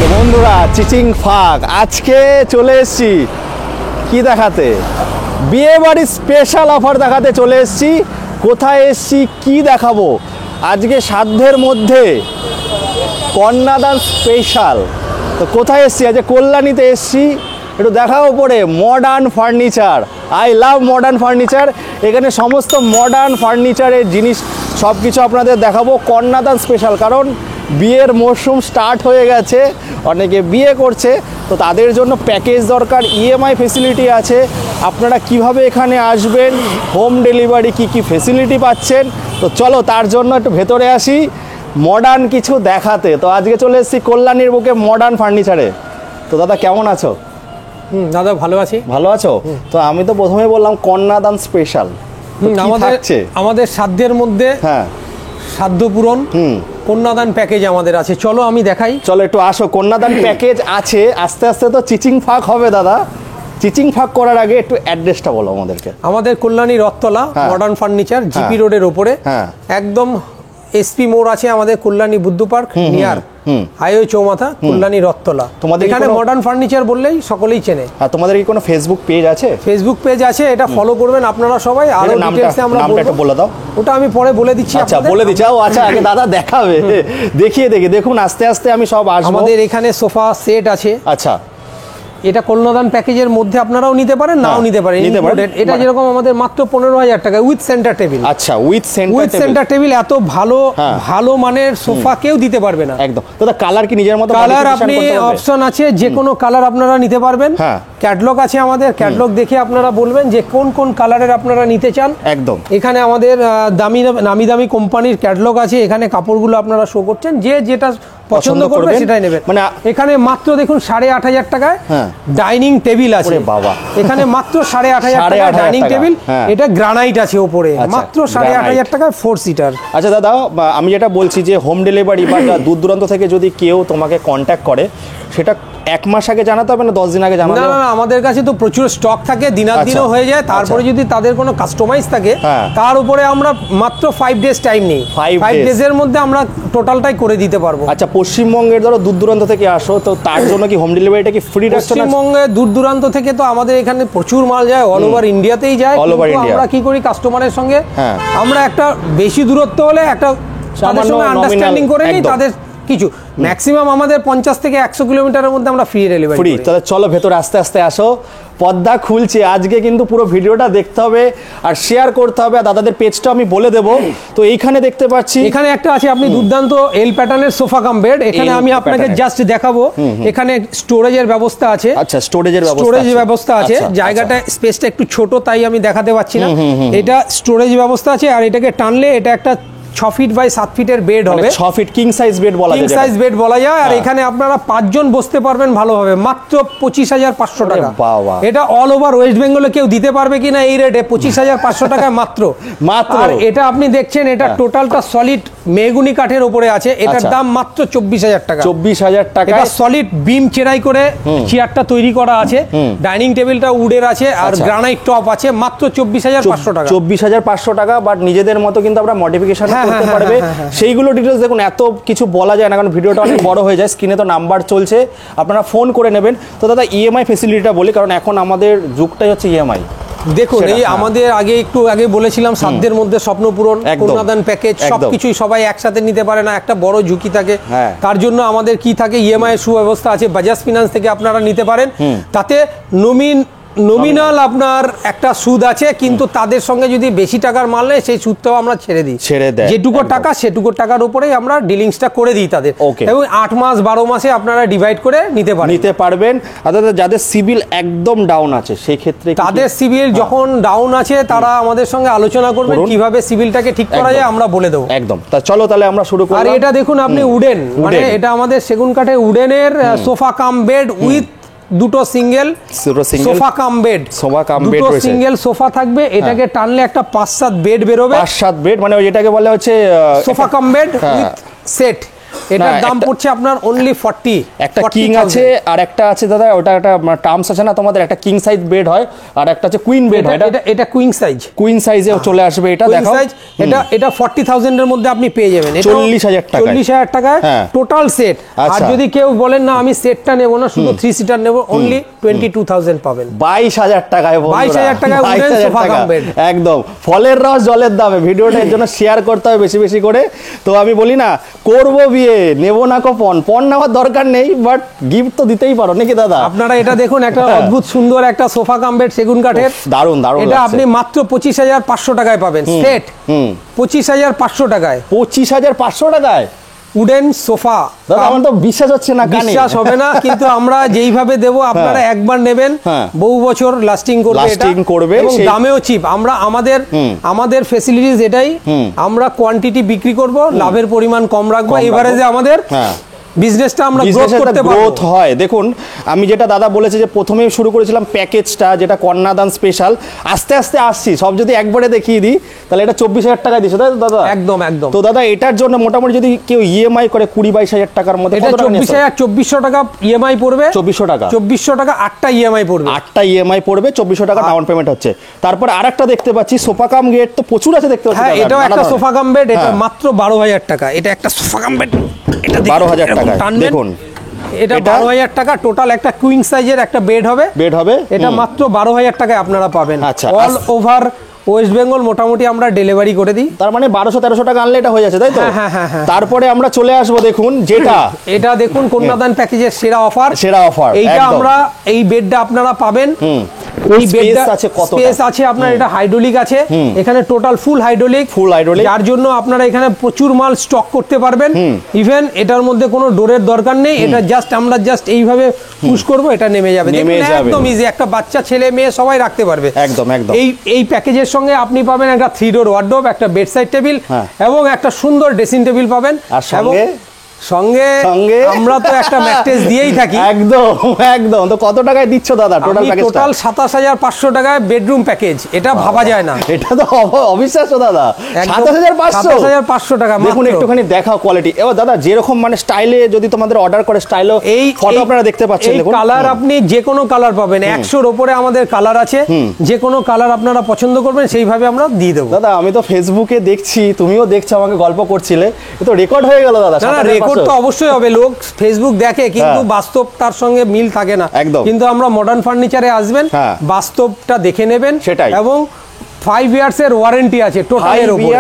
তো বন্ধুরা, চিচিং ফাঁক আজকে চলে এসেছি কি দেখাতে, বিয়ে বাড়ির স্পেশাল অফার দেখাতে চলে এসেছি। কোথায় এসেছি, কি দেখাবো? আজকে সাধ্যের মধ্যে কন্যাদান স্পেশাল। তো কোথায় এসেছি? আজকে কল্যাণীতে এসেছি। একটু দেখাবো পরে modern furniture. I love modern furniture. এখানে সমস্ত মডার্ন ফার্নিচারের জিনিস সব কিছু আপনাদের দেখাবো। কন্যাদান স্পেশাল, কারণ বিয়ের মরশুম স্টার্ট হয়ে গেছে, অনেকে বিয়ে করছে, তো তাদের জন্য প্যাকেজ দরকার, ইএমআই ফেসিলিটি আছে। আপনারা কিভাবে এখানে আসবেন, হোম ডেলিভারি কি কি ফেসিলিটি পাচ্ছেন। তো চলো তার জন্য একটু ভেতরে আসি, মডার্ন কিছু দেখাতে। তো আজকে চলে এসেছি কল্যাণীর বুকে মডার্ন ফার্নিচারে। তো দাদা কেমন আছো? দাদা ভালো আছি। ভালো আছো? তো আমি তো প্রথমে বললাম কন্যাদান স্পেশাল। আমাদের সাধ্যের মধ্যে সাধ্য পূরণ কন্যাদান প্যাকেজ আমাদের আছে। চলো আমি দেখাই। চলো একটু আসো। কন্যাদান প্যাকেজ আছে, আস্তে আস্তে তো চিচিং ফাঁক হবে দাদা। চিচিং ফাঁক করার আগে একটু অ্যাড্রেসটা বলো আমাদেরকে। আমাদের Kalyani Rathtala modern furniture, GP রোডের ওপরে, একদম এসপি মোড় আছে আমাদের Kalyani Buddha park near highway চৌমাথা, কল্যাণী রথতলা। তোমাদের এখানে মডার্ন ফার্নিচার বললেই সকলেই চেনে। তোমাদের কি কোনো ফেসবুক পেজ আছে? ফেসবুক পেজ আছে, এটা ফলো করবেন আপনারা সবাই। আরো ডিটেইলসে আমরা বলে দাও। ওটা আমি পরে বলে দিচ্ছি। আচ্ছা বলে দিচ্ছি। আচ্ছা আগে দাদা দেখাবে, দেখিয়ে দেখুন আস্তে আস্তে আমি সব আসবো। আমাদের এখানে সোফা সেট আছে। আচ্ছা, এটা কন্যাদান প্যাকেজের মধ্যে আপনারাও নিতে পারেন, নাও নিতে পারেন। এটা যেরকম আমাদের মাত্র 15,000 টাকা উইথ সেন্টার টেবিল। আচ্ছা, উইথ সেন্টার টেবিল। এত ভালো ভালো মানের সোফা কেউ দিতে পারবে না। একদম। দাদা কালার কি নিজের মতো? কালার আপনি অপশন আছে, যে কোনো কালার আপনারা নিতে পারবেন। ক্যাটালগ আছে আমাদের, ক্যাটালগ দেখে আপনারা বলবেন যে কোন কোন কালারের আপনারা নিতে চান। একদম। এখানে আমাদের নামি দামি কোম্পানির ক্যাটালগ আছে। এখানে কাপড়গুলো আপনারা শো করছেন, যে যেটা পছন্দ করবে সেটাই নেবেন। মানে এখানে মাত্র দেখুন 8,500 টাকায় ডাইনিং টেবিল আছে। বাবা, এখানে মাত্র 8,500 টাকা ডাইনিং টেবিল। এটা গ্রানাইট আছে উপরে, মাত্র 8,500 টাকায় 4 সিটার। আচ্ছা দাদা, আমি যেটা বলছি যে হোম ডেলিভারি বা দূর দূরান্ত থেকে যদি কেউ তোমাকে কন্ট্যাক্ট করে, সেটা 1 মাস আগে জানাতে হবে না 10 দিন আগে জানাতে হবে? না, আমাদের কাছে তো প্রচুর স্টক থাকে, দিনাদিনও হয়ে যায়। তারপরে যদি তাদের কোনো কাস্টমাইজ থাকে, তার উপরে আমরা মাত্র 5 ডেজ টাইম নিই। 5 ডেজের মধ্যে আমরা টোটালটাই করে দিতে পারবো। আচ্ছা, পশ্চিমবঙ্গের ধরো দূর দূরান্ত থেকে আসো, তো তার জন্য কি হোম ডেলিভারিটা কি ফ্রি? পশ্চিমবঙ্গে দূর দূরান্ত থেকে তো আমাদের এখানে প্রচুর মাল যায়, অল ওভার ইন্ডিয়াতেই যায়। আমরা কি করি, কাস্টমারের সঙ্গে আমরা একটা বেশি দূরত্ব হলে একটা তাদের সঙ্গে আন্ডারস্ট্যান্ডিং করে নিই। তাদের কিছু ম্যাক্সিমাম আমাদের 50 থেকে 100 কিলোমিটারের মধ্যে আমরা ফ্রি ডেলিভারি করি। তাহলে চলো ভেতরে আস্তে আস্তে আসো। পর্দা খুলছে আজকে, কিন্তু পুরো ভিডিওটা দেখতে হবে আর শেয়ার করতে হবে। দাদাদের পেজটা আমি বলে দেবো। তো এইখানে দেখতে পাচ্ছি, এখানে একটা আছে আপনি দুর্দান্ত এল প্যাটার্নের সোফা কাম বেড। এখানে আমি আপনাকে জাস্ট দেখাবো। এখানে স্টোরেজের ব্যবস্থা আছে। আচ্ছা, স্টোরেজ ব্যবস্থা আছে। জায়গাটা স্পেসটা একটু ছোট, তাই আমি দেখাতে পাচ্ছি না। এটা স্টোরেজ ব্যবস্থা আছে। আর এটাকে টানলে এটা একটা 6 ফিট বাই 7 ফিটের বেড হবে। 6 ফিট কিং সাইজ বেড বলা যায়। আর এখানে আপনারা 5 জন বসতে পারবেন ভালোভাবে, মাত্র 25,500 টাকা। এটা অল ওভার ওয়েস্ট বেঙ্গলে কেউ দিতে পারবে কিনা এই রেটে? 25,500 টাকায় মাত্র। আর এটা আপনি দেখছেন, এটা টোটালটা সলিড মেহগুনি কাঠের উপরে আছে। এটার দাম মাত্র 24,000 টাকা। 24,000 টাকা। এটা সলিড বিম চেরাই করে চেয়ারটা তৈরি করা আছে। ডাইনিং টেবিলটা উডের আছে, আর গ্রানাইট টপ আছে। মাত্র 24,500 টাকা। 24,500 টাকা। বাট নিজেদের মতো কিন্তু আমরা মডিফিকেশন করতে পারবে। সেইগুলো ডিটেইলস দেখুন, এত কিছু বলা যায় না, কারণ ভিডিওটা অনেক বড় হয়ে যায়। স্ক্রিনে তো নাম্বার চলছে, আপনারা ফোন করে নেবেন। তো দাদা ইএমআই ফেসিলিটিটা বলি, কারণ এখন আমাদের যুগটাই হচ্ছে ইএমআই। দেখুন, এই আমাদের একটু আগে বলেছিলাম সাধ্যের মধ্যে স্বপ্নপূরণ, কন্যাদান প্যাকেজ, সবকিছুই সবাই একসাথে নিতে পারে না, একটা বড় ঝুঁকি থাকে। তার জন্য আমাদের কি থাকে, ইএমআই এর সুব্যবস্থা আছে। বাজাজ ফিনান্স থেকে আপনারা নিতে পারেন। তাতে নমিনাল আপনার একটা সুদ আছে, কিন্তু তাদের সঙ্গে যদি বেশি টাকার মাল নেয়, সেই সুদটাও আমরা ছেড়ে দিই। যেটুকু টাকা সেটুকু টাকার উপরেই আমরা ডিলিংসটা করে দিই তাদের। এবং 8 মাস 12 মাসে আপনারা ডিভাইড করে নিতে পারবেন। যাদের সিভিল একদম ডাউন আছে, সেই ক্ষেত্রে তাদের সিভিল যখন ডাউন আছে, তারা আমাদের সঙ্গে আলোচনা করবেন কিভাবে সিভিলটাকে ঠিক করা যায়, আমরা বলে দেবো। একদম। তা চলো তাহলে আমরা শুরু করি। আর এটা দেখুন আপনি উডেন, মানে এটা আমাদের সেগুন কাঠের উডেনের সোফা কাম বেড উইথ দুটো সিঙ্গেল সোফা কাম বেড। দুটো সিঙ্গেল সোফা থাকবে। এটাকে টানলে একটা 5-7 বেড বেরোবে। 5-7 বেড, মানে যেটাকে বলা হচ্ছে sofa cum bed with set. এটার দাম পড়ছে আপনার অনলি 40। একটা কিং আছে আর একটা আছে দাদা, ওটা একটা টার্মস আছে না তোমাদের, একটা কিং সাইজ বেড হয় আর একটা আছে কুইন বেড হয়। এটা কুইন সাইজ, কুইন সাইজে চলে আসবে এটা। দেখো এটা 40,000 এর মধ্যে আপনি পেয়ে যাবেন 40,000 টাকা, 40,000 টাকায় টোটাল সেট। আর যদি কেউ বলেন না আমি সেটটা নেব না, শুধু 3 সিটার নেব, অনলি 22,000 পাবেন, 22,000 টাকায়। 22,000 টাকায় উডেন সোফা কাম বেড, একদম ফলের রস জলের দামে। ভিডিওটা এর জন্য শেয়ার করতে হবে বেশি বেশি করে। তো আমি বলি না করবো বিয়ে, নেবো না পণ, পণ নেওয়ার দরকার নেই, বাট গিফট তো দিতেই পারো নাকি দাদা? আপনারা এটা দেখুন, একটা অদ্ভুত সুন্দর একটা সোফা কাম বেড সেগুন কাঠের, দারুন দারুন। এটা আপনি মাত্র 25,500 টাকায় পাবেন সেট। 25,500 টাকায়, 25,500 টাকায় উডেন সোফা। দাদা আমার তো বিশ্বাস হচ্ছে না, বিশ্বাস হবে না, কিন্তু আমরা যেইভাবে দেব আপনারা একবার নেবেন, বহু বছর লাস্টিং করবে এবং দামেও চিপ। আমরা আমাদের ফ্যাসিলিটিস এটাই, আমরা কোয়ান্টিটি বিক্রি করব, লাভের পরিমাণ কম রাখবো, এভারেজে আমাদের বিজনেসটা আমরা গ্রোথ করতে পারবো। গ্রোথ হয়। দেখুন আমি যেটা দাদা বলেছে যে প্রথমে শুরু করেছিলাম প্যাকেজটা, যেটা কন্যাদান স্পেশাল, আস্তে আস্তে আসছি, সব যদি একবারে দেখিয়ে দিই তাহলে এটা 24,000 টাকা দিচ্ছে, তাই তো দাদা? একদম একদম। তো দাদা এটার জন্য মোটামুটি যদি কেউ ইএমআই করে 20-22,000 টাকার মধ্যে, এটা 24,000 টাকা ইএমআই পড়বে, 2400 টাকা 8টা ইএমআই পড়বে, 8টা ইএমআই পড়বে, 2400 টাকা ডাউন পেমেন্ট হচ্ছে। তারপর আরেকটা দেখতে পাচ্ছি সোফা কাম গেট, তো প্রচুর আছে দেখতে পাচ্ছি। হ্যাঁ, এটাও একটা সোফা কাম বেড, এটা মাত্র 12,000 টাকা। এটা একটা সোফা কাম বেড, এটা 12,000 টাকা। দেখুন এটা 12,000 টাকা টোটাল, একটা কুইন সাইজের একটা বেড হবে। এটা মাত্র 12,000 টাকায় আপনারা পাবেন। আচ্ছা, অল ওভার ওয়েস্ট বেঙ্গল মোটামুটি আমরা ডেলিভারি করে দিই। তার মানে 1200-1300 টাকা আনলে এটা হয়ে যাচ্ছে, তাই তো? হ্যাঁ। তারপরে আমরা চলে আসবো, দেখুন যেটা এটা দেখুন কন্যাদান প্যাকেজের সেরা অফার। এইটা আমরা এই বেডটা আপনারা পাবেন। এই বেডটা আছে, কত স্পেস আছে আপনার, এটা হাইড্রোলিক আছে, এখানে টোটাল ফুল হাইড্রোলিক, যার জন্য আপনারা এখানে প্রচুর মাল স্টক করতে পারবেন। ইভেন এটার মধ্যে কোনো ডোরের দরকার নেই, এটা আমরা জাস্ট এইভাবে পুশ করব, এটা নেমে যাবে। একদম ইজি, একটা বাচ্চা ছেলে মেয়ে সবাই রাখতে পারবে। একদম একদম। এই প্যাকেজের সঙ্গে আপনি পাবেন একটা 3 ডোর ওয়ার্ডরোব, একটা বেড সাইড টেবিল এবং একটা সুন্দর ড্রেসিং টেবিল পাবেন। আর সঙ্গে আমরা তো একটা ম্যাট্রেস দিয়েই থাকি। একদম। তো কত টাকায় দিচ্ছ দাদা টোটাল প্যাকেজটা? টোটাল 27,500 টাকায় বেডরুম প্যাকেজ, এটা ভাবা যায় না, এটা তো অবিশ্বাস্য দাদা। 27,500 টাকা। দেখুন একটুখানি দেখাও কোয়ালিটি। এবার দাদা যেরকম মানে স্টাইলে যদি তোমাদের অর্ডার করে, স্টাইলও এই ফটো আপনারা দেখতে পাচ্ছেন, দেখুন কালার আপনি যে কোনো কালার পাবেন, 100-র উপরে আমাদের কালার আছে, যে কোনো কালার আপনারা পছন্দ করবেন সেইভাবে আমরা দিয়ে দেবো। দাদা আমি তো ফেসবুকে দেখছি, তুমিও দেখছো, আমাকে গল্প করছিলে, এ তো রেকর্ড হয়ে গেল দাদা। রেকর্ড তো অবশ্যই হবে, লোক ফেসবুক দেখে কিন্তু বাস্তব তার সঙ্গে মিল থাকে না। কিন্তু আমরা মডার্ন ফার্নিচারে আসবেন, বাস্তবটা দেখে নেবেন, সেটাই। এবং 5 ইয়ার্সের ওয়ারেন্টি আছে টোটালের উপরে।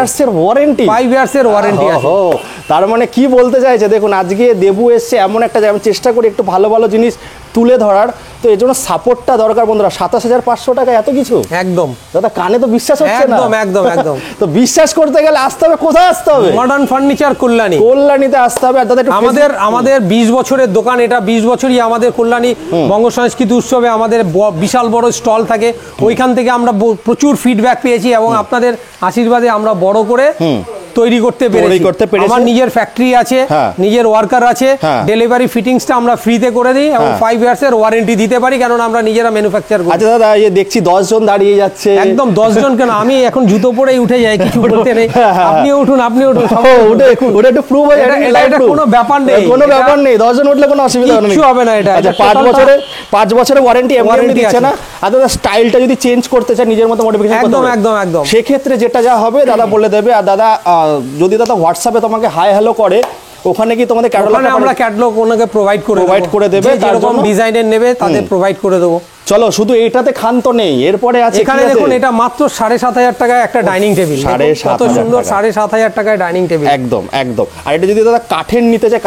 5 ইয়ার্সের ওয়ারেন্টি আছে। তার মানে কি বলতে চাইছে দেখুন, আজকে দেবু এসছে এমন একটা, আমি চেষ্টা করি একটু ভালো ভালো জিনিস তুলে ধরার, তো এর জন্য সাপোর্টটা দরকার বন্ধুরা। 27,500 টাকা এত কিছু, একদম দাদা কানে তো বিশ্বাস হচ্ছে না। একদম। তো বিশ্বাস করতে গেলে আসতে হবে, কোথায় আসতে হবে? মডার্ন ফার্নিচার কল্যাণীতে আসতে হবে। আর দাদা আমাদের 20 বছরের দোকান, এটা 20 বছরই আমাদের কল্যাণী বঙ্গ সংস্কৃতি উৎসবে আমাদের বিশাল বড় স্টল থাকে, ওইখান থেকে আমরা প্রচুর ফিডব্যাক পেয়েছি এবং আপনাদের আশীর্বাদে আমরা বড় করে তৈরি করতে পেরেছি। আমার নিজের ফ্যাক্টরি আছে, নিজের ওয়ার্কার আছে, ডেলিভারি ফিটিংসটা আমরা ফ্রিতে করে দিই এবং 5 ইয়ার্সের ওয়ারেন্টি দিতে পারি, কারণ আমরা নিজেরা ম্যানুফ্যাকচার করি। আচ্ছা দাদা, এই দেখছি 10 জন দাঁড়িয়ে যাচ্ছে। একদম 10 জন কেন, আমি এখন জুতো পরেই উঠে যাই, কিছু বলতে নেই। আপনিও উঠুন। ওটা একটু প্রুভ হয়, এটা কোনো ব্যাপার নেই, 10 জন উঠলে কোনো অসুবিধা হবে না। এটা 5 বছরের ওয়ারেন্টি এমনি দিচ্ছে না। আর দাদা স্টাইলটা যদি চেঞ্জ করতে চায়, নিজের মতো মডিফিকেশন করতে হবে, একদম সেক্ষেত্রে যেটা যা হবে দাদা বলে দেবে। আর দাদা যদি দাদা হোয়াটসঅ্যাপে তোমাকে হাই হ্যালো করে, ওখানে কি তোমাদের আমরা ক্যাটালগ ওনাকে প্রোভাইড করে দেবে, যেরকম ডিজাইনের নেবে তাদের প্রোভাইড করে দেবো। চলো, শুধু এটাতে খান্ত নেই, এরপরে আছে এখানে দেখুন, এটা মাত্র 7,500 টাকায় একটা ডাইনিং টেবিল, কত সুন্দর, 7,500 টাকায় ডাইনিং টেবিল। একদম। আর এটা যদি দাদা কাঠের নিতে চায়,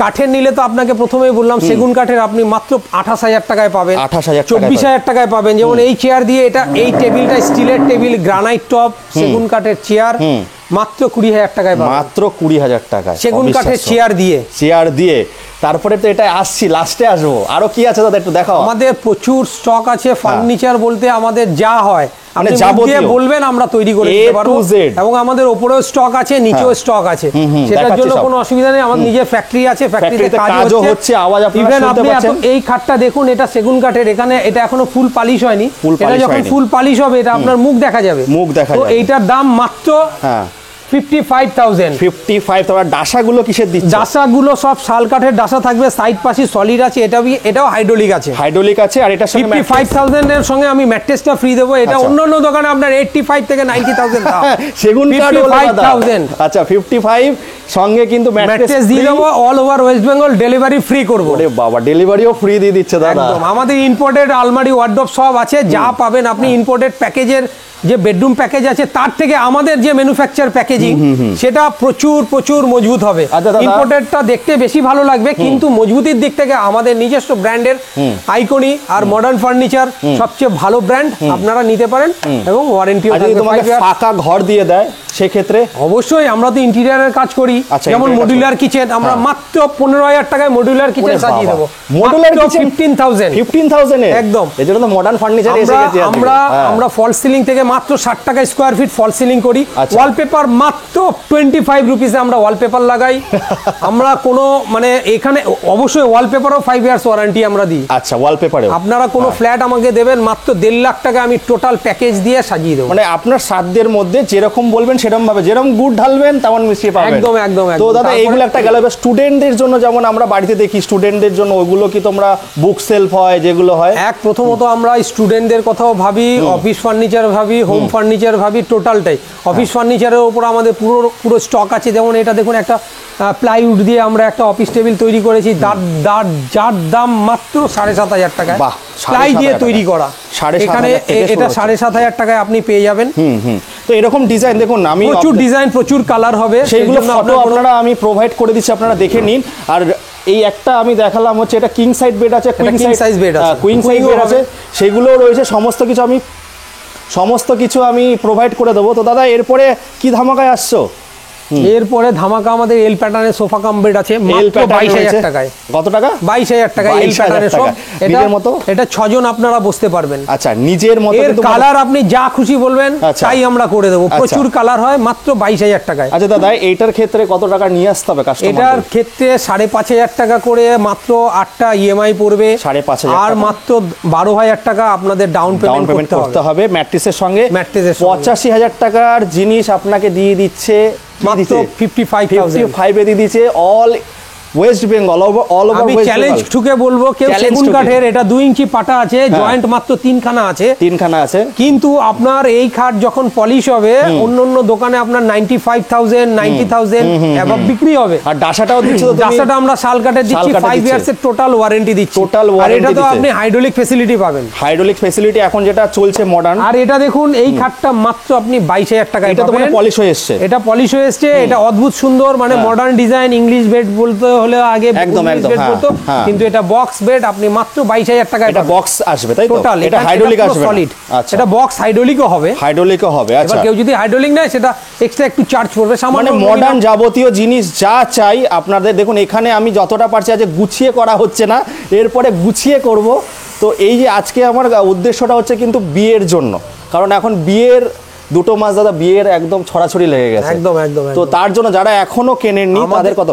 কাঠের নিলে তো আপনাকে প্রথমেই বললাম সেগুন কাঠের আপনি মাত্র 28,000 টাকায় পাবেন, 24,000 টাকায় পাবেন। যেমন এই চেয়ার দিয়ে, এই টেবিলটা স্টিলের টেবিল, গ্রানাইট টপ, সেগুন কাঠের চেয়ার, মাত্র 20,000 টাকায় পাবেন। মাত্র 20,000 টাকায় সেগুন কাঠের চেয়ার দিয়ে। তারপরে তো এটা আসছি, লাস্টে আসবো, আরো কি আছে দাদা একটু দেখাও। আমাদের প্রচুর স্টক আছে। ফার্নিচার বলতে আমাদের যা হয় আপনি যাবতীয় বলবেন, আমরা তৈরি করে দিতে পারবো। এবং আমাদের উপরেও স্টক আছে, নিচেও স্টক আছে, সেটার জন্য কোনো অসুবিধা নেই। আমাদের নিজের ফ্যাক্টরি আছে, ফ্যাক্টরিতে কাজও হচ্ছে, আওয়াজ আপনারা শুনতে পাচ্ছেন। এই খাটটা দেখুন, এটা সেগুন কাঠের, এখানে এটা এখনো ফুল পালিশ হয়নি। এটা যখন ফুল পালিশ হবে, এটা আপনার মুখ দেখা যাবে। তো এইটার দাম মাত্র 55,000। 55 তোমার ডাসাগুলো কিসের দিচ্ছে? ডাসাগুলো সব শাল কাঠের ডাসা থাকবে, সাইড পাশে সলিড আছে, এটাও হাইড্রোলিক আছে। হাইড্রোলিক আছে, আর এটার সঙ্গে 55,000 এর সঙ্গে আমি ম্যাট্রেসটা ফ্রি দেবো। এটা অন্যান্য দোকানে আপনার 85 থেকে 90,000 দাম। সেগুন কাঠ 55,000। আচ্ছা 55 সঙ্গে কিন্তু ম্যাট্রেস দিয়ে দেবো, all over West Bengal delivery free করব। ওরে বাবা, ডেলিভারিও ফ্রি দিয়ে দিচ্ছে দাদা। একদম, আমাদের ইম্পোর্টেড আলমারি ওয়ার্ডরোব সব আছে, যা পাবেন আপনি ইম্পোর্টেড প্যাকেজের যে বেডরুম প্যাকেজ আছে তার থেকে আমাদের যে ম্যানুফ্যাকচার প্যাকেজিং সেটা প্রচুর প্রচুর মজবুত হবে। ইম্পোর্টেডটা দেখতে বেশি ভালো লাগবে, কিন্তু মজবুতির দিক থেকে আমাদের নিজস্ব ব্র্যান্ডের আইকনি আর মডার্ন ফার্নিচার সবচেয়ে ভালো ব্র্যান্ড, আপনারা নিতে পারেন এবং ওয়ারেন্টিও থাকবে। তোমাকে ফাঁকা ঘর দিয়ে দেয় সেক্ষেত্রে অবশ্যই, আমরা তো ইন্টেরিয়রের কাজ করি, যেমন মডুলার কিচেন আমরা মাত্র 15,000 টাকায় মডুলার কিচেন সাজিয়ে দেবো। মডুলার কিচেন 15,000 একদম, এজন্য তো মডার্ন ফার্নিচার এসে গেছে। আমরা ফল সিলিং থেকে মাত্র 60 টাকা স্কয়ার ফিট ফল সিলিং করি। ওয়ালপেপার মাত্র 25 রুপিসে আমরা ওয়ালপেপার লাগাই। আমরা কোনো মানে এখানে অবশ্যই ওয়ালপেপারও 5 ইয়ার্স ওয়ারেন্টি আমরা দিই। আচ্ছা, ওয়ালপেপারে আপনারা কোনো ফ্ল্যাট আমাকে দেবেন মাত্র 1.5 লাখ টাকা আমি টোটাল প্যাকেজ দিয়ে সাজিয়ে দেবো। মানে আপনার সাধ্যের মধ্যে যেরকম বলবেন সেরকম ভাবে, যেরকম গুড় ঢালবেন তেমন মিষ্টি পাবেন। একদম একদম। তো দাদা এইগুলো একটা গেল। স্টুডেন্টদের জন্য যেমন আমরা বাড়িতে দেখি, স্টুডেন্টদের জন্য ওগুলো কি তোমরা বুক সেলফ হয় যেগুলো হয়? প্রথমত আমরা স্টুডেন্টদের কথাও ভাবি, অফিস ফার্নিচার ভাবি, হোম ফার্নিচার ভাবি, টোটালটাই। অফিস ফার্নিচারের উপর আমাদের পুরো স্টক আছে। যেমন এটা দেখুন, একটা প্লাইউড দিয়ে আমরা একটা অফিস টেবিল তৈরি করেছি, যার দাম মাত্র 7,500 টাকায়, প্লাই দিয়ে তৈরি করা। এখানে এটা 7,500 টাকায় আপনি পেয়ে যাবেন। তো এরকম ডিজাইন দেখুন, আমি প্রচুর ডিজাইন, প্রচুর কালার হবে, সেইগুলো ফটো আপনারা আমি প্রোভাইড করে দিচ্ছি, আপনারা দেখে নিন। আর এই একটা আমি দেখালাম হচ্ছে এটা কিং সাইজ বেড আছে, কুইন সাইজ বেড আছে, সেগুলো রয়েছে। সমস্ত কিছু আমি প্রোভাইড করে দেবো। তো দাদা এরপরে কি ধামাকায় আসছো? এরপরে ধামাকা আমাদের এল প্যাটার্নের সোফা কাম বেড আছে মাত্র 22,000 টাকায়। কত টাকা? 22,000 টাকায় এল প্যাটার্নের সব। এটা 6 জন আপনারা বসতে পারবেন। আচ্ছা, নিজের মতো। এর কালার আপনি যা খুশি বলবেন তাই আমরা করে দেবো। প্রচুর কালার হয়, মাত্র 22,000 টাকায়। আচ্ছা দাদা, এইটার ক্ষেত্রে কত টাকা নিয়ে আসতে হবে কাস্টমার? এটার ক্ষেত্রে 5,500 টাকা করে মাত্র 8টা ইএমআই পড়বে। 5,500 আর মাত্র 12,000 টাকা আপনাদের ডাউন পেমেন্ট করতে হবে ম্যাট্রেসের সঙ্গে। 85,000 টাকার জিনিস আপনাকে দিয়ে দিচ্ছে মাত্র 55,000 দিয়ে দিচ্ছে অল ওয়েস্ট বেঙ্গল। আমি চ্যালেঞ্জ ঠুকে বলবো, কেউ সেগুন কাঠের, এটা 2 ইঞ্চি পাটা আছে, জয়েন্ট মাত্র 3খানা আছে, কিন্তু আপনার এই খাট যখন পলিশ হবে অন্য দোকানে আপনার 95,000 90,000 এভাব বিক্রি হবে। আর ডাসাটাও দিচ্ছি, তো ডাসাটা আমরা শাল কাঠের দিচ্ছি, 5 ইয়ার্স এর টোটাল ওয়ারেন্টি দিচ্ছি। আর এটা তো আপনি হাইড্রোলিক ফ্যাসিলিটি পাবেন। হাইড্রোলিক ফ্যাসিলিটি এখন যেটা চলছে মডার্ন। আর এটা দেখুন, এই খাটটা মাত্র আপনি 22,000 টাকা। এটা তো মানে পলিশ হয়ে এসেছে, এটা অদ্ভুত সুন্দর, মানে মডার্ন ডিজাইন, ইংলিশ বেড বলতে হলে আগে একদম কিন্তু এটা বক্স বেড আপনি মাত্র 22,000 টাকায়। এটা বক্স আসবে, তাই তো? টোটাল এটা হাইড্রোলিক আসবে, সলিড। এটা বক্স হাইড্রোলিকও হবে। আচ্ছা, কেউ যদি হাইড্রোলিক নেয় সেটা এক্সট্রা একটু চার্জ পড়বে সামান্য। মানে মডার্ন যাবতীয় জিনিস যা চাই আপনাদের দেখুন এখানে। আমি যতটা পারছি আজ গুছিয়ে করা হচ্ছে না, এরপরে গুছিয়ে করব। তো এই যে আজকে আমার উদ্দেশ্যটা হচ্ছে কিন্তু বিয়ের জন্য, কারণ এখন বিয়ের 2 মাস দাদা, বিয়ের একদম ছড়াছড়ি লেগে গেছে। একদম। তো তার জন্য যারা এখনো কেনেননি তাদের কত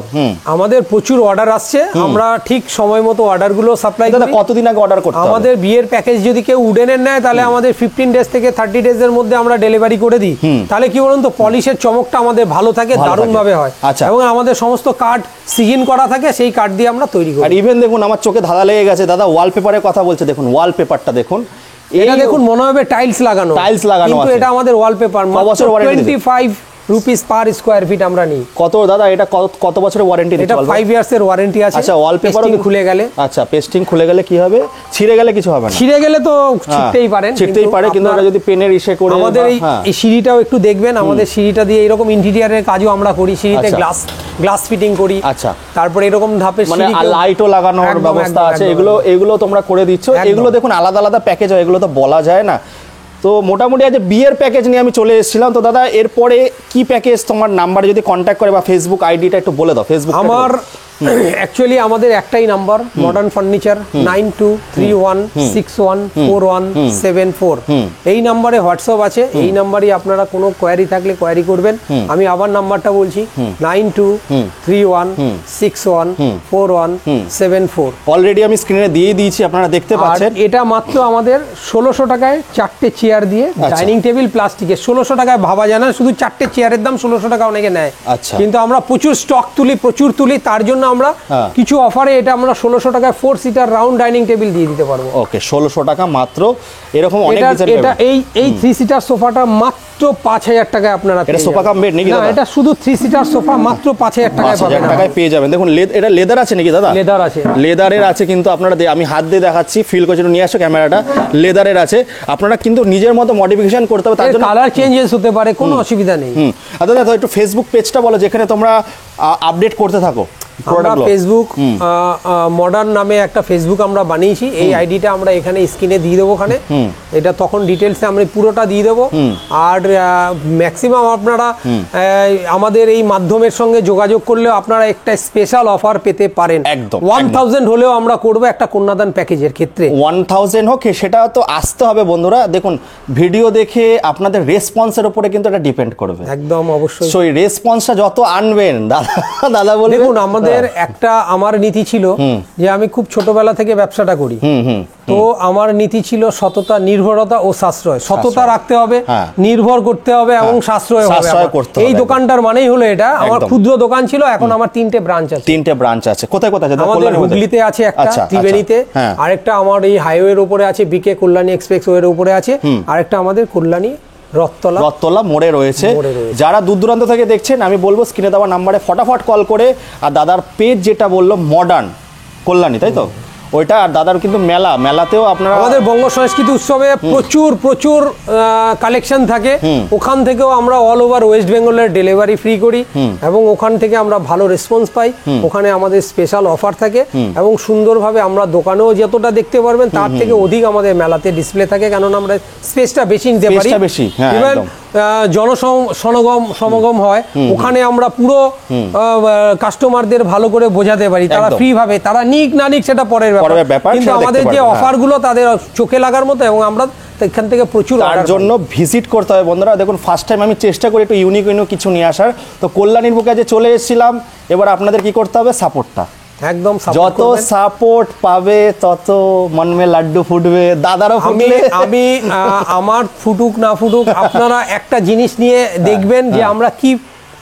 আমাদের প্রচুর অর্ডার আসছে, আমরা ঠিক সময় মতো অর্ডারগুলো সাপ্লাই করি। কতদিন আগে অর্ডার করতে হবে? আমাদের বিয়ের প্যাকেজ যদি কেউ উডেনের নেয় তাহলে আমাদের 15 ডেজ থেকে 30 ডেজের মধ্যে আমরা ডেলিভারি করে দিই। তাহলে কি বলুন তো, পলিশের চমকটা আমাদের ভালো থাকে, দারুণ ভাবে হয়। এবং আমাদের সমস্ত কার্ড সিজন করা থাকে, সেই কার্ড দিয়ে আমরা তৈরি করি। আর ইভেন দেখুন আমার চোখে ধাঁধা লেগে গেছে দাদা, ওয়ালপেপারের কথা বলছে, দেখুন ওয়ালপেপারটা দেখুন। এটা দেখুন মনে হবে টাইলস লাগানো, কিন্তু এটা আমাদের wallpaper. 25 rupees per square feet আমরা নিই। কত দাদা, এটা কত বছরের ওয়ারেন্টি দিচ্ছে? এটা 5 ইয়ার্স এর ওয়ারেন্টি আছে। আচ্ছা, ওয়ালপেপারও খুলে গেলে, আচ্ছা পেস্টিং খুলে গেলে কি হবে? ছিঁড়ে গেলে কিছু হবে না? ছিঁড়ে গেলে তো ছিঁড়তেই পারে, কিন্তু ওটা যদি পেনের ইসে করে। আমাদের এই সিঁড়িটাও একটু দেখবেন, আমাদের সিঁড়িটা দিয়ে এরকম ইন্টেরিয়রের কাজও আমরা করি। সিঁড়িতে গ্লাস ফিটিং করি। আচ্ছা, তারপর এরকম ধাপের মানে লাইটও লাগানোর ব্যবস্থা আছে। এগুলো তোমরা করে দিচ্ছ। এগুলো দেখুন আলাদা আলাদা প্যাকেজ হয়, এগুলো তো বলা যায় না। তো মোটামুটি আজ বিয়ের প্যাকেজ নিয়ে আমি চলে এসেছিলাম। তো দাদা এরপরে কি প্যাকেজ, তোমার নাম্বারে যদি কন্ট্যাক্ট করে বা ফেসবুক আইডিটা একটু বলে দাও। ফেসবুক আমার অ্যাকচুয়ালি আমাদের একটাই নাম্বার, মডার্ন ফার্নিচার, 9231614174। এই নাম্বারে হোয়াটসঅ্যাপ আছে, এই নাম্বারে আপনারা কোনো কোয়ারি থাকলে কোয়ারি করবেন। আমি আবার নাম্বারটা বলছি, 9231614174। অলরেডি আমি স্ক্রিনে দিয়ে দিয়েছি, আপনারা দেখতে পাচ্ছেন। এটা মাত্র আমাদের 1600 টাকায় 4টে চেয়ার দিয়ে, ডাইনিং টেবিল প্লাস্টিকে 1600 টাকায় ভাবা যায় না, শুধু 4টে চেয়ারের দাম 1600 টাকা অনেকে নেয়। কিন্তু আমরা প্রচুর স্টক তুলি, প্রচুর তুলি, তার জন্য আমরা কিছু অফারে এটা আমরা 1600 টাকায় 4 সিটার রাউন্ড ডাইনিং টেবিল দিয়ে দিতে পারবো। ওকে, 1600 টাকা মাত্র। এরকম অনেক ডিজাইন, এটা এই 3 সিটার সোফাটা মাত্র 5000 টাকায় আপনারা পেয়ে যাবেন। এটা সোফা কাম বেড নাকি দাদা? না, এটা শুধু 3 সিটার সোফা, মাত্র 5000 টাকায় পাবেন। 5000 টাকায় পেয়ে যাবেন। দেখুন এটা লেদার আছে নাকি দাদা? লেদার আছে, লেদারের আছে, কিন্তু আপনারা আমি হাত দিয়ে দেখাচ্ছি, ফিল করে নিয়ে আসো ক্যামেরাটা। লেদারের আছে, আপনারা কিন্তু নিজের মতো মডিফিকেশন করতে হবে, তার জন্য কালার চেঞ্জেস হতে পারে, কোনো অসুবিধা নেই। দাদা একটু ফেসবুক পেজটা বলো, যেখানে তোমরা আপডেট করতে থাকো। আমরা ফেসবুক মডার্ন নামে একটা ফেসবুক আমরা বানিয়েছি, এই আইডিটা আমরা এখানে স্ক্রিনে দিয়ে দেবো। ওখানে এটা তখন ডিটেলসে আমরা পুরোটা দিয়ে দেবো। আর ম্যাক্সিমাম আপনারা আমাদের এই মাধ্যমের সঙ্গে যোগাযোগ করলেও আপনারা একটা স্পেশাল অফার পেতে পারেন। একদম 1000 হলেও আমরা করবো একটা কন্যাদান প্যাকেজের ক্ষেত্রে। 1000 হোক, সেটা তো আসতে হবে বন্ধুরা। দেখুন ভিডিও দেখে আপনাদের রেসপন্সের উপরে কিন্তু এটা ডিপেন্ড করবে। একদম অবশ্যই। সো এই রেসপন্সটা যত আনবেন দাদা বলবেন। দেখুন একটা আমার নীতি ছিল যে আমি খুব ছোটবেলা থেকে ব্যবসাটা করি, তো আমার নীতি ছিল সততা, নির্ভরতা ও সাশ্রয়। সততা রাখতে হবে, নির্ভর করতে হবে এবং সাশ্রয় হবে। এই দোকানটার মানেই হলো এটা। আমার ক্ষুদ্র দোকান ছিল, এখন আমার 3টে ব্রাঞ্চ আছে। 3টে ব্রাঞ্চ আছে। কোথায় কোথায় আছে? আমাদের হুগলিতে আছে একটা, ত্রিবেণীতে আরেকটা, আমার এই হাইওয়ের উপরে আছে, বিকে কল্যাণী এক্সপ্রেসওয়ের উপরে আছে, আরেকটা আমাদের কল্যাণী রথতলা মোড়ে রয়েছে। যারা দূর দূরান্ত থেকে দেখছেন, আমি বলবো স্ক্রিনে দেওয়া নাম্বারে ফটাফট কল করে, আর দাদার পেজ যেটা বললো মডার্ন কল্যাণী, তাই তো ওইটা, আর দাদার কিন্তু মেলাতেও আপনারা, আমাদের বঙ্গ সংস্কৃতি উৎসবে প্রচুর কালেকশন থাকে, ওখান থেকেও আমরা অল ওভার ওয়েস্ট বেঙ্গলের ডেলিভারি ফ্রি করি এবং ওখান থেকে আমরা ভালো রেসপন্স পাই। ওখানে আমাদের স্পেশাল অফার থাকে এবং সুন্দরভাবে আমরা দোকানেও যতটা দেখতে পারবেন তার থেকে অধিক আমাদের মেলাতে ডিসপ্লে থাকে, কেননা আমরা স্পেসটা বেশি নিতে পারি। ইভেন সমাগম হয়, ওখানে আমরা পুরো কাস্টমারদের ভালো করে বোঝাতে পারি, তারা ফ্রি ভাবে, তারা নিক না নিক সেটা পরের ব্যাপার, কিন্তু আমাদের যে অফারগুলো তাদের চোখে লাগার মতো, এবং আমরা এখান থেকে প্রচুর, তার জন্য ভিজিট করতে হবে বন্ধুরা। দেখুন ফার্স্ট টাইম আমি চেষ্টা করি একটু ইউনিক কিছু নিয়ে আসার, তো কল্যাণীর বুকে যে চলে এসেছিলাম। এবার আপনাদের কি করতে হবে? সাপোর্টটা একদম, যত সাপোর্ট পাবে তত মন মে লাড্ডু ফুটবে। দাদারও আমি আমার ফুটুক না ফুটুক, আপনারা একটা জিনিস নিয়ে দেখবেন যে আমরা কি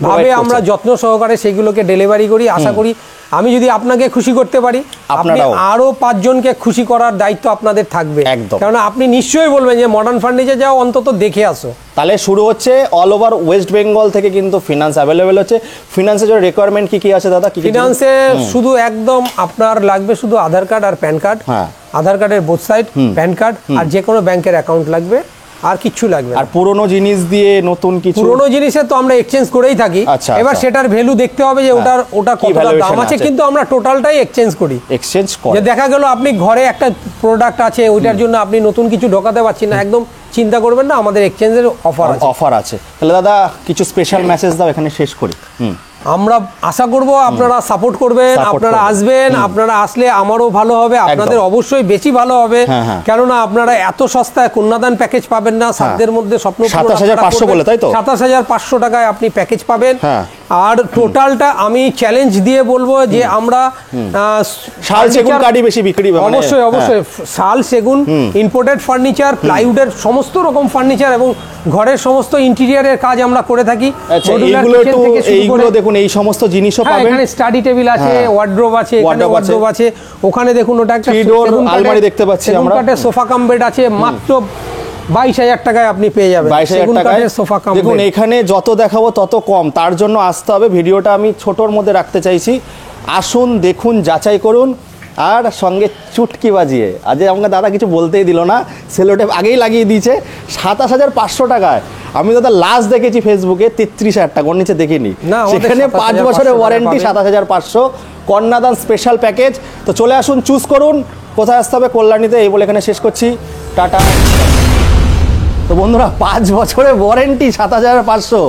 ভাবে আমরা যত্ন সহকারে সেগুলোকে ডেলিভারি করি। আশা করি আমি যদি আপনাকে খুশি করতে পারি, আপনি আরো 5 জনকে খুশি করার দায়িত্ব আপনাদের থাকবে। কারণ আপনি নিশ্চয়ই বলবেন যে মডার্ন ফার্নিচার যাও, অন্তত দেখে আসো। তাহলে শুরু হচ্ছে অল ওভার ওয়েস্ট বেঙ্গল থেকে, কিন্তু ফিনান্স অ্যাভেলেবেল হচ্ছে। ফিনান্সের জন্য রিকোয়ারমেন্ট কি আছে দাদা? ফিনান্সে শুধু একদম আপনার লাগবে শুধু আধার কার্ড আর প্যান কার্ড, আধার কার্ডের বোথ সাইড, প্যান কার্ড, আর যে কোনো ব্যাংকের অ্যাকাউন্ট লাগবে, আর কিচ্ছু লাগবে। আর পুরনো জিনিস দিয়ে নতুন কিছু, পুরনো জিনিসে তো আমরা এক্সচেঞ্জ করেই থাকি। এবার সেটার ভ্যালু দেখতে হবে যে ওটা কতটা দাম আছে, কিন্তু আমরা টোটালটাই এক্সচেঞ্জ করি। যে দেখা গেল আপনি ঘরে একটা প্রোডাক্ট আছে, ওইটার জন্য আপনি নতুন কিছু ঢোকাতে পারছেন না, একদম চিন্তা করবেন না, আমাদের এক্সচেঞ্জের অফার আছে। তাহলে দাদা কিছু স্পেশাল মেসেজ দাও, এখানে শেষ করি। আমরা আশা করব আপনারা সাপোর্ট করবেন, আপনারা আসবেন, আপনারা আসলে আমারও ভালো হবে, আপনাদের অবশ্যই বেশি ভালো হবে, কেননা আপনারা এত সস্তায় কন্যাদান প্যাকেজ পাবেন না। সাধ্যের মধ্যে স্বপ্ন 27500 বলে, তাই তো 27500 টাকায় আপনি প্যাকেজ পাবেন। আর টোটালটা আমি চ্যালেঞ্জ দিয়ে বলবো যে আমরা শাল সেগুন কাঠই বেশি বিক্রি, অবশ্যই শাল সেগুন, ইম্পোর্টেড ফার্নিচার, প্লাইউডের সমস্ত রকম ফার্নিচার এবং ঘরের সমস্ত ইন্টেরিয়রের কাজ আমরা করে থাকি। এইগুলো দেখুন, এই সমস্ত জিনিসও পাবেন। এখানে স্টাডি টেবিল আছে, ওয়ার্ড্রোব আছে, ওখানে দেখুন ওটা একটা আলমারি দেখতে পাচ্ছি আমরা, সোফা কাম বেড আছে, মাত্র 22000 টাকায় আপনি পেয়ে যাবেন 22000 টাকায় সোফা কাম। দেখুন এখানে যত দেখাবো তত কম, তার জন্য আসতে হবে। ভিডিওটা আমি ছোটর মধ্যে রাখতে চাইছি। আসুন, দেখুন, যাচাই করুন, আর সঙ্গে চুটকি বাজিয়ে। আজ আমাকে দাদা কিছু বলতেই দিল না, সেলোটেপ আগেই লাগিয়ে দিয়েছে। 27500 টাকায় আমি দাদা লাস্ট দেখেছি ফেসবুকে 33000 টাকা, ওর নিচে দেখিনি। সেখানে 5 বছরের ওয়ারেন্টি, 7500 কন্যাদান স্পেশাল প্যাকেজ। তো চলে আসুন, চুজ করুন কোথায় আসতে হবে। কল্যাণীতে। এই বলে এখানে শেষ করছি, টাটা। তো বন্ধুরা 5 বছরের ওয়ারেন্টি, 7500।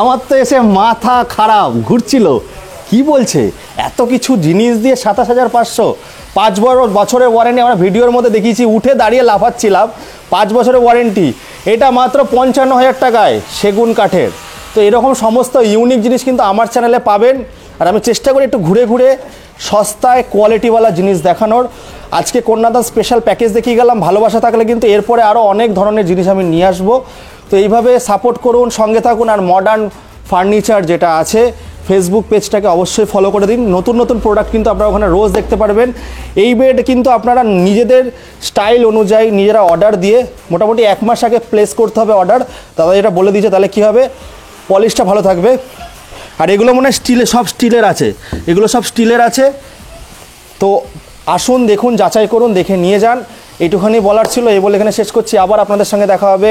আমার তো এসে মাথা খারাপ ঘুরছিল, কি বলছে এত কিছু জিনিস দিয়ে 27,500, 5 বছরের ওয়ারেন্টি। আমরা ভিডিওর মধ্যে দেখিয়েছি, উঠে দাঁড়িয়ে লাফাচ্ছিলাম, 5 বছরের ওয়ারেন্টি। এটা মাত্র 55,000 টাকায় সেগুন কাঠের। তো এরকম সমস্ত ইউনিক জিনিস কিন্তু আমার চ্যানেলে পাবেন। আর আমি চেষ্টা করি একটু ঘুরে ঘুরে সস্তায় কোয়ালিটিওয়ালা জিনিস দেখানোর। আজকে কন্যাদান স্পেশাল প্যাকেজ দেখিয়ে গেলাম। ভালোবাসা থাকলে কিন্তু এরপরে আরও অনেক ধরনের জিনিস আমি নিয়ে আসবো। তো এইভাবে সাপোর্ট করুন, সঙ্গে থাকুন। আর মডার্ন ফার্নিচার যেটা আছে, ফেসবুক পেজটাকে অবশ্যই ফলো করে দিন। নতুন নতুন প্রোডাক্ট কিন্তু আপনারা ওখানে রোজ দেখতে পারবেন। এই বেড কিন্তু আপনারা নিজেদের স্টাইল অনুযায়ী নিজেরা অর্ডার দিয়ে, মোটামুটি 1 মাস আগে প্লেস করতে হবে অর্ডার। দাদা যেটা বলে দিয়েছে, তাহলে কী হবে, পলিশটা ভালো থাকবে। আর এগুলো মনে হয় সব স্টিলের আছে, এগুলো সব স্টিলের আছে। তো আসুন, দেখুন, যাচাই করুন, দেখে নিয়ে যান। এইটুখানি বলার ছিল, এই বলে এখানে শেষ করছি। আবার আপনাদের সঙ্গে দেখা হবে।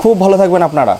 খুব ভালো থাকবেন আপনারা।